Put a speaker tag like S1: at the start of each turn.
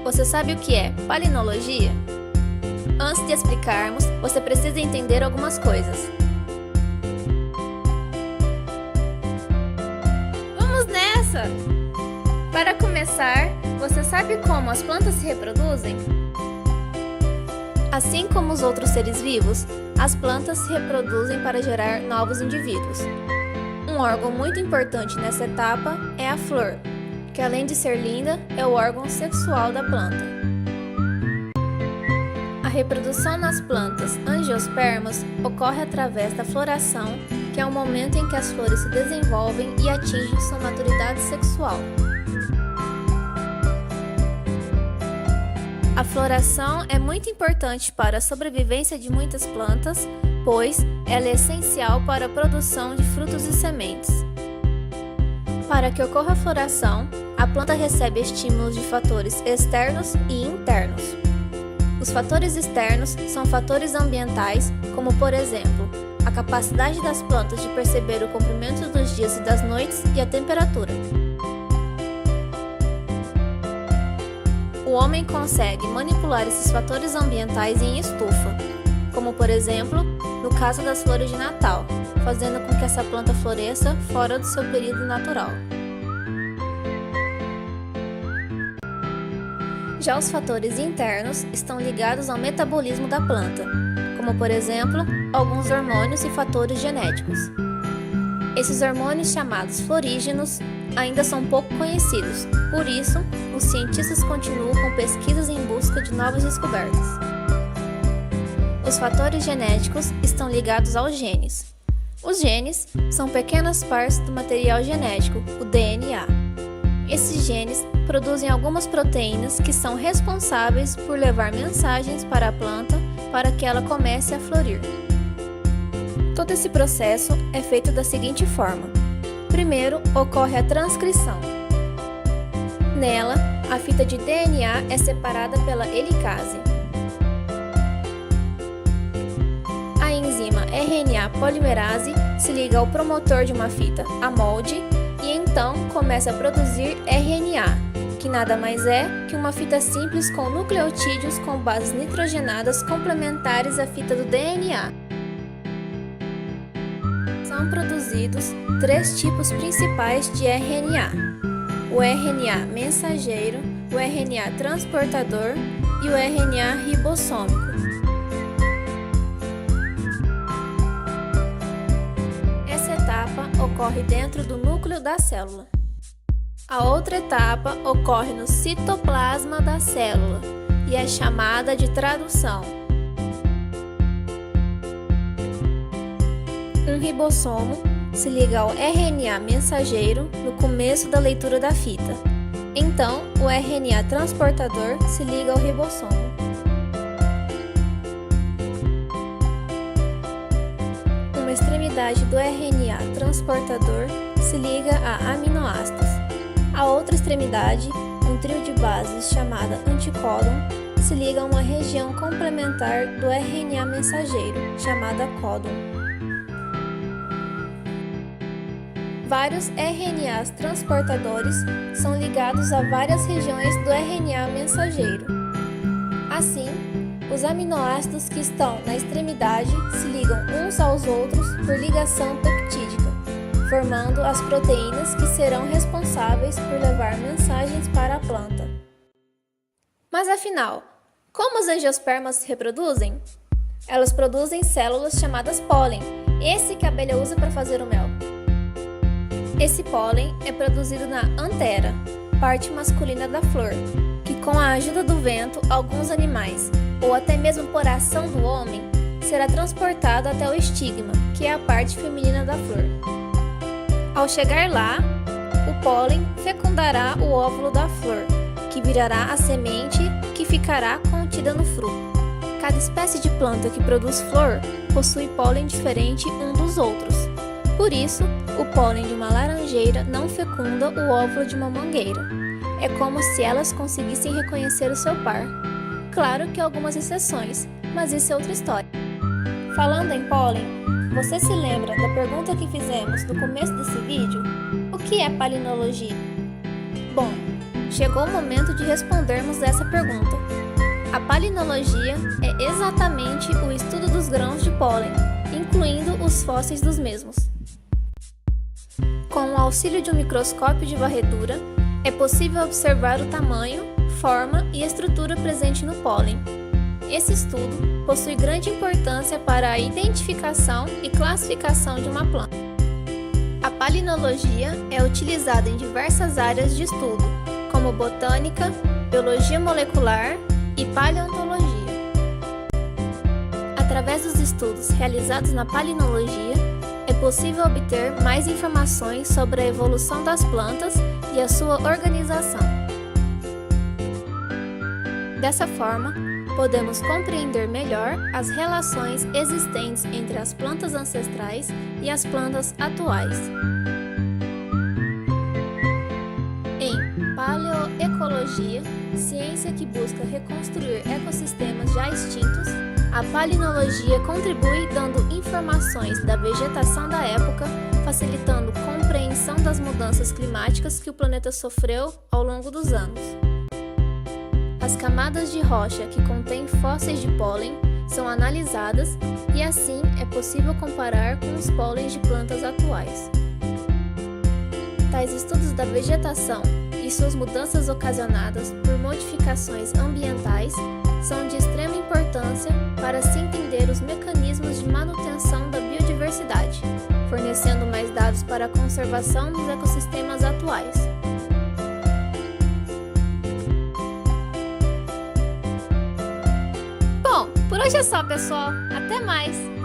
S1: Você sabe o que é palinologia? Antes de explicarmos, você precisa entender algumas coisas. Vamos nessa! Para começar, você sabe como as plantas se reproduzem? Assim como os outros seres vivos, as plantas se reproduzem para gerar novos indivíduos. Um órgão muito importante nessa etapa é a flor, que além de ser linda, é o órgão sexual da planta. A reprodução nas plantas angiospermas ocorre através da floração, que é o momento em que as flores se desenvolvem e atingem sua maturidade sexual. A floração é muito importante para a sobrevivência de muitas plantas, pois ela é essencial para a produção de frutos e sementes. Para que ocorra a floração, a planta recebe estímulos de fatores externos e internos. Os fatores externos são fatores ambientais, como por exemplo, a capacidade das plantas de perceber o comprimento dos dias e das noites e a temperatura. O homem consegue manipular esses fatores ambientais em estufa, como por exemplo, no caso das flores de Natal, fazendo com que essa planta floresça fora do seu período natural. Já os fatores internos estão ligados ao metabolismo da planta, como por exemplo, alguns hormônios e fatores genéticos. Esses hormônios chamados florígenos ainda são pouco conhecidos, por isso, os cientistas continuam com pesquisas em busca de novas descobertas. Os fatores genéticos estão ligados aos genes. Os genes são pequenas partes do material genético, o DNA. Esses genes produzem algumas proteínas que são responsáveis por levar mensagens para a planta para que ela comece a florir. Todo esse processo é feito da seguinte forma. Primeiro, ocorre a transcrição. Nela, a fita de DNA é separada pela helicase. A enzima RNA polimerase se liga ao promotor de uma fita, a molde, e então começa a produzir RNA, que nada mais é que uma fita simples com nucleotídeos com bases nitrogenadas complementares à fita do DNA. São produzidos três tipos principais de RNA: o RNA mensageiro, o RNA transportador e o RNA ribossômico. Essa etapa ocorre dentro do núcleo da célula. A outra etapa ocorre no citoplasma da célula e é chamada de tradução. Um ribossomo se liga ao RNA mensageiro no começo da leitura da fita. Então, o RNA transportador se liga ao ribossomo. Uma extremidade do RNA transportador se liga a aminoácidos. A outra extremidade, um trio de bases chamada anticódon, se liga a uma região complementar do RNA mensageiro, chamada códon. Vários RNAs transportadores são ligados a várias regiões do RNA mensageiro. Assim, os aminoácidos que estão na extremidade se ligam uns aos outros por ligação peptídica, formando as proteínas que serão responsáveis por levar mensagens para a planta. Mas afinal, como as angiospermas se reproduzem? Elas produzem células chamadas pólen, esse que a abelha usa para fazer o mel. Esse pólen é produzido na antera, parte masculina da flor, que com a ajuda do vento, alguns animais, ou até mesmo por ação do homem, será transportado até o estigma, que é a parte feminina da flor. Ao chegar lá, o pólen fecundará o óvulo da flor, que virará a semente que ficará contida no fruto. Cada espécie de planta que produz flor possui pólen diferente um dos outros. Por isso, o pólen de uma laranjeira não fecunda o óvulo de uma mangueira. É como se elas conseguissem reconhecer o seu par. Claro que há algumas exceções, mas isso é outra história. Falando em pólen, você se lembra da pergunta que fizemos no começo desse vídeo? O que é palinologia? Bom, chegou o momento de respondermos essa pergunta. A palinologia é exatamente o estudo dos grãos de pólen, incluindo os fósseis dos mesmos. Com o auxílio de um microscópio de varredura, é possível observar o tamanho, forma e estrutura presente no pólen. Esse estudo possui grande importância para a identificação e classificação de uma planta. A palinologia é utilizada em diversas áreas de estudo, como botânica, biologia molecular e paleontologia. Através dos estudos realizados na palinologia, é possível obter mais informações sobre a evolução das plantas e a sua organização. Dessa forma, podemos compreender melhor as relações existentes entre as plantas ancestrais e as plantas atuais. Em paleoecologia, ciência que busca reconstruir ecossistemas já extintos, a palinologia contribui dando informações da vegetação da época, facilitando compreensão das mudanças climáticas que o planeta sofreu ao longo dos anos. As camadas de rocha que contêm fósseis de pólen são analisadas e assim é possível comparar com os pólens de plantas atuais. Tais estudos da vegetação e suas mudanças ocasionadas por modificações ambientais são de extrema importância para se entender os mecanismos de manutenção da biodiversidade, fornecendo mais dados para a conservação dos ecossistemas atuais. Bom, por hoje é só, pessoal. Até mais!